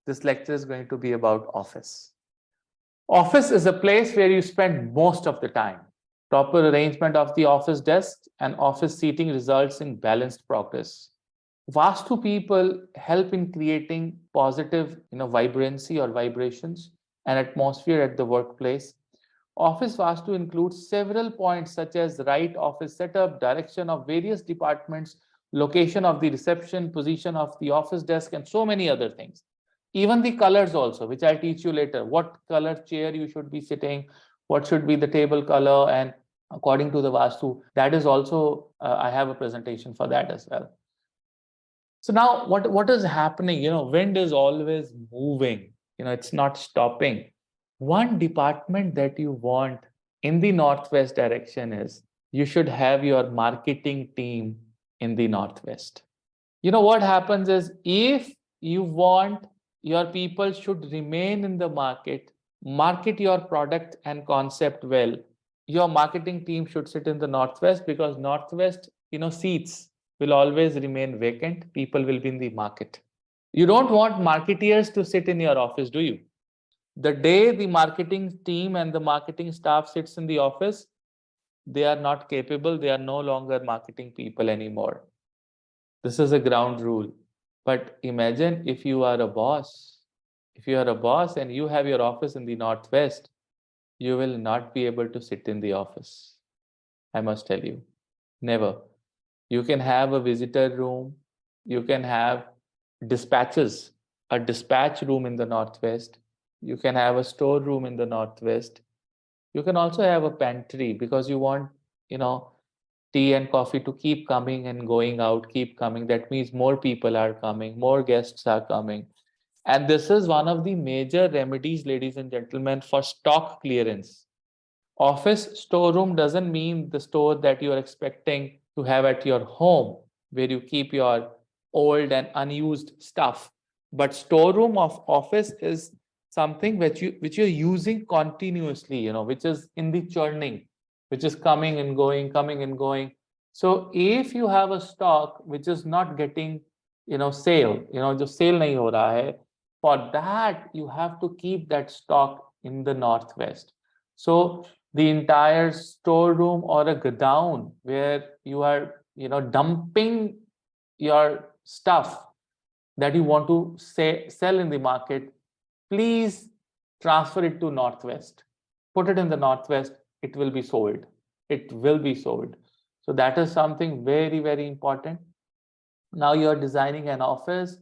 This lecture is going to be about office. Office is a place where you spend most of the time. Proper arrangement of the office desk and office seating results in balanced progress. Vastu people help in creating positive, vibrancy or vibrations and atmosphere at the workplace. Office Vastu includes several points such as right office setup, direction of various departments, location of the reception, position of the office desk, and so many other things. Even the colors also, which I'll teach you later, what color chair you should be sitting, what should be the table color, and according to the Vastu, that is also, I have a presentation for that as well. So now what is happening? Wind is always moving, it's not stopping. One department that you want in the northwest direction is you should have your marketing team in the northwest. What happens is if you want your people should remain in the market your product and concept well, your marketing team should sit in the northwest, because northwest, seats will always remain vacant. People will be in the market. You don't want marketeers to sit in your office, do you? The day the marketing team and the marketing staff sits in the office, they are not capable. They are no longer marketing people anymore. This is a ground rule. But imagine if you are a boss. If you are a boss and you have your office in the northwest, you will not be able to sit in the office. I must tell you, never. You can have a visitor room. You can have dispatches, a dispatch room in the northwest. You can have a store room in the northwest. You can also have a pantry, because you want, tea and coffee to keep coming and going out, keep coming. That means more people are coming, more guests are coming. And this is one of the major remedies, ladies and gentlemen, for stock clearance. Office storeroom doesn't mean the store that you are expecting to have at your home, where you keep your old and unused stuff. But storeroom of office is something which you're using continuously, which is in the churning, which is coming and going, coming and going. So if you have a stock which is not getting, sale, just sale nahi ho raha hai, for that you have to keep that stock in the northwest. So the entire storeroom or a godown where you are, dumping your stuff that you want to sell in the market, please transfer it to northwest. Put it in the northwest. It will be sold. It will be sold. So that is something very, very important. Now you are designing an office,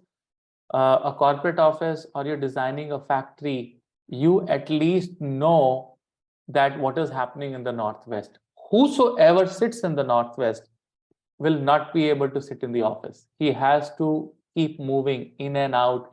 a corporate office, or you're designing a factory. You at least know that what is happening in the northwest. Whosoever sits in the northwest will not be able to sit in the office. He has to keep moving in and out,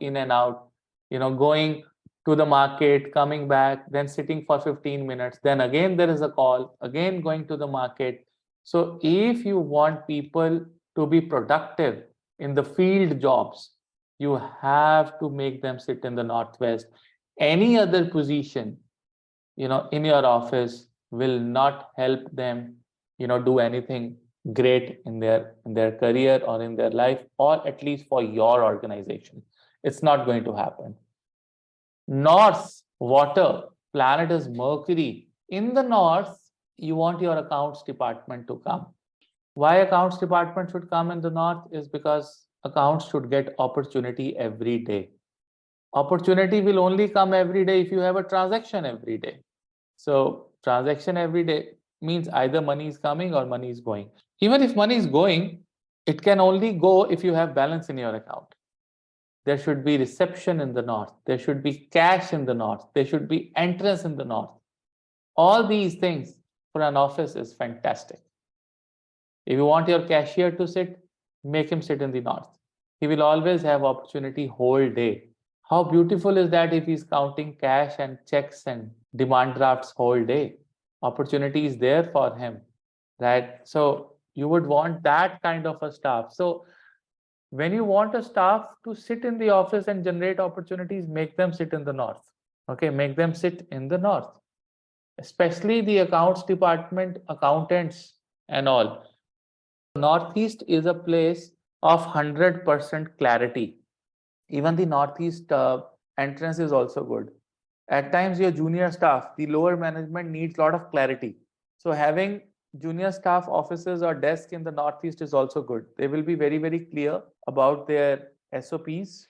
going to the market, coming back, then sitting for 15 minutes. Then again, there is a call, again going to the market. So if you want people to be productive in the field jobs, you have to make them sit in the northwest. Any other position, in your office will not help them, do anything great in their career or in their life, or at least for your organization. It's not going to happen. North, water, planet is Mercury. In the north, you want your accounts department to come. Why accounts department should come in the north is because accounts should get opportunity every day. Opportunity will only come every day if you have a transaction every day. So transaction every day means either money is coming or money is going. Even if money is going, it can only go if you have balance in your account. There should be reception in the north. There should be cash in the north. There should be entrance in the north. All these things for an office is fantastic. If you want your cashier to sit, make him sit in the north. He will always have opportunity whole day. How beautiful is that if he's counting cash and checks and demand drafts whole day? Opportunity is there for him, right? So you would want that kind of a staff. So when you want a staff to sit in the office and generate opportunities, make them sit in the north. Okay, make them sit in the north. Especially the accounts department, accountants and all. Northeast is a place of 100% clarity. Even the Northeast entrance is also good. At times, your junior staff, the lower management needs a lot of clarity. So having junior staff offices or desks in the Northeast is also good. They will be very, very clear about their SOPs,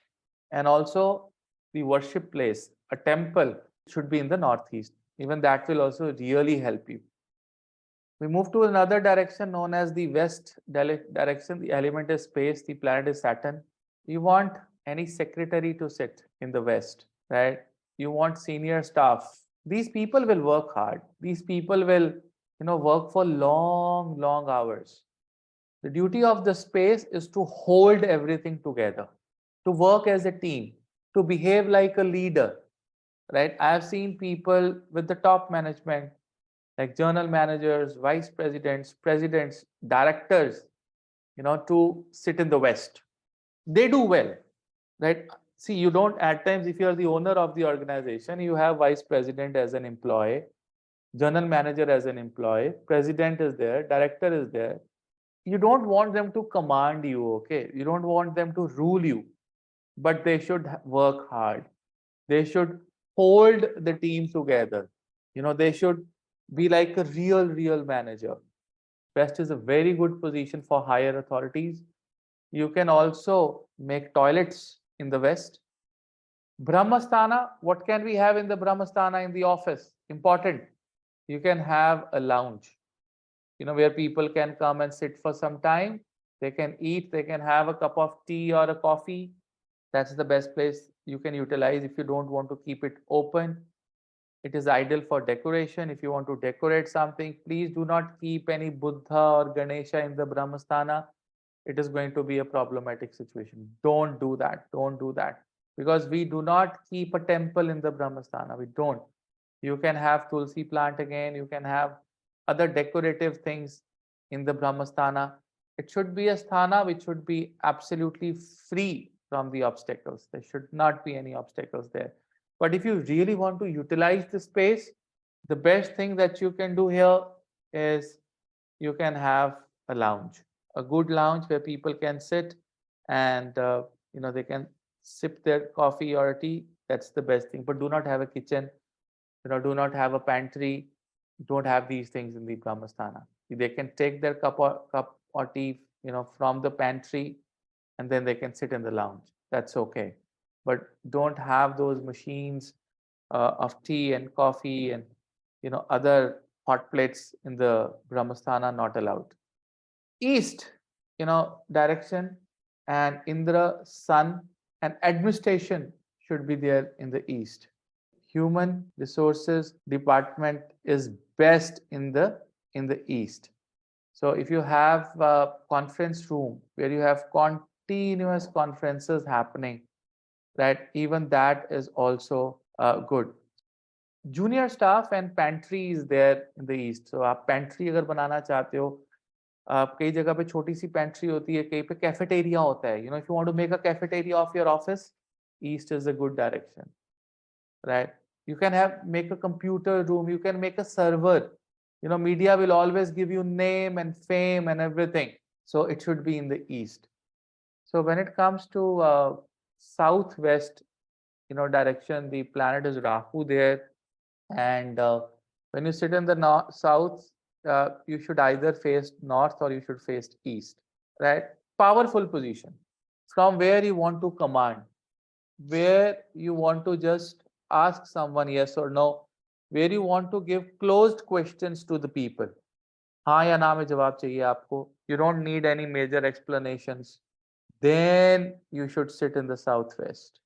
and also the worship place, a temple should be in the Northeast. Even that will also really help you. We move to another direction known as the west direction. The element is space, the planet is Saturn. You want any secretary to sit in the west, right? You want senior staff. These people will work hard. These people will, work for long, long hours. The duty of the space is to hold everything together, to work as a team, to behave like a leader, right? I have seen people with the top management, like journal managers, vice presidents, presidents, directors, to sit in the West. They do well, right? See, you don't, at times, if you're the owner of the organization, you have vice president as an employee, general manager as an employee, president is there, director is there. You don't want them to command you, okay? You don't want them to rule you, but they should work hard. They should hold the team together. They should be like a real manager. West is a very good position for higher authorities. You can also make toilets in the West. Brahmasthana, what can we have in the Brahmasthana in the office? Important. You can have a lounge, where people can come and sit for some time. They can eat, they can have a cup of tea or a coffee. That's the best place you can utilize if you don't want to keep it open. It is ideal for decoration. If you want to decorate something, please do not keep any Buddha or Ganesha in the Brahmasthana. It is going to be a problematic situation. Don't do that. Don't do that. Because we do not keep a temple in the Brahmasthana. We don't. You can have Tulsi plant again. You can have other decorative things in the Brahmasthana. It should be a sthana which should be absolutely free from the obstacles. There should not be any obstacles there. But if you really want to utilize the space, the best thing that you can do here is you can have a lounge, a good lounge where people can sit and they can sip their coffee or tea. That's the best thing. But do not have a kitchen, do not have a pantry. Don't have these things in the Brahmasthana. They can take their cup or tea, from the pantry, and then they can sit in the lounge. That's okay. But don't have those machines of tea and coffee and other hot plates in the Brahmasthana, not allowed. East, direction, and Indra, sun, and administration should be there in the east. Human resources department is best in the east. So if you have a conference room where you have continuous conferences happening, right, even that is also good. Junior staff and pantry is there in the east. So आप pantry अगर बनाना चाहते हो, कई जगह पे छोटी सी pantry होती है, कहीं पे cafeteria होता है. If you want to make a cafeteria of your office, east is a good direction, right? You can make a computer room. You can make a server. Media will always give you name and fame and everything. So it should be in the east. So when it comes to southwest, direction, the planet is Rahu there. And when you sit in the south, you should either face north or you should face east, right? Powerful position from where you want to command, where you want to just ask someone yes or no, where you want to give closed questions to the people. हाँ या ना में जवाब चाहिए आपको. You don't need any major explanations. Then you should sit in the southwest.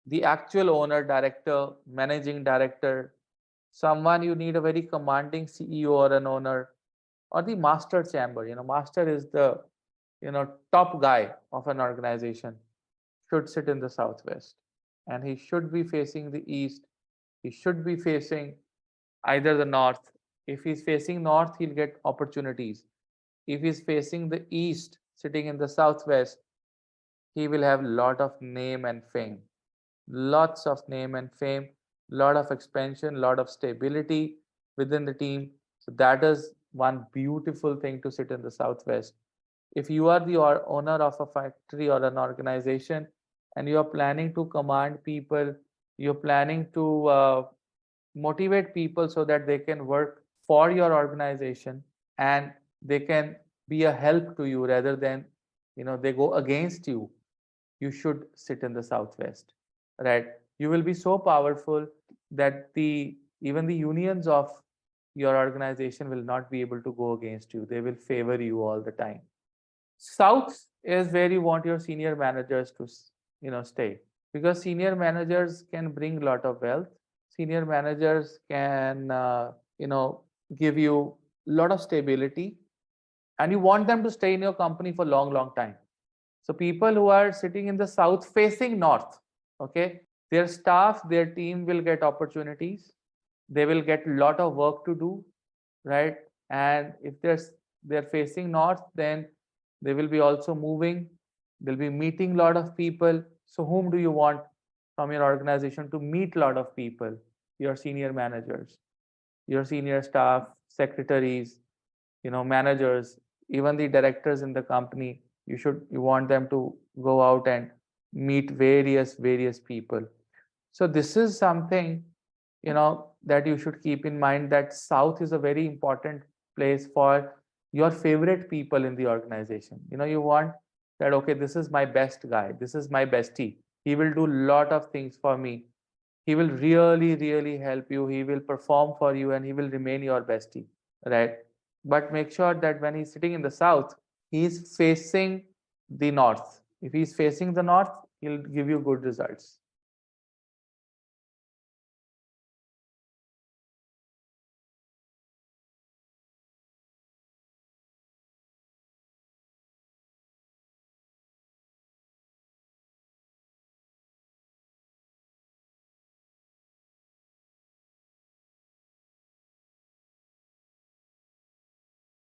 The actual owner, director, managing director, someone you need a very commanding CEO or an owner, or the master chamber. Master is the top guy of an organization, should sit in the southwest, and he should be facing the east. He should be facing either the north. If he's facing north, he'll get opportunities. If he's facing the east, sitting in the southwest, he will have a lot of name and fame. Lots of name and fame, lot of expansion, lot of stability within the team. So that is one beautiful thing to sit in the southwest. If you are the owner of a factory or an organization and you are planning to command people You're planning to motivate people so that they can work for your organization and they can be a help to you rather than they go against you. You should sit in the southwest, right? You will be so powerful that the even the unions of your organization will not be able to go against you. They will favor you all the time. South is where you want your senior managers to stay, because senior managers can bring a lot of wealth. Senior managers can give you a lot of stability, and you want them to stay in your company for long time. So people who are sitting in the south facing north, okay, their staff, their team will get opportunities. They will get a lot of work to do, right? And if they're facing north, then they will be also moving. They'll be meeting a lot of people. So whom do you want from your organization to meet a lot of people? Your senior managers, your senior staff, secretaries, managers, even the directors in the company. You want them to go out and meet various people. So this is something that you should keep in mind, that south is a very important place for your favorite people in the organization. You want that, okay, this is my best guy, this is my bestie, he will do a lot of things for me, he will really help you, he will perform for you, and he will remain your bestie, right? But make sure that when he's sitting in the south, he's facing the north. If he's facing the north, he'll give you good results.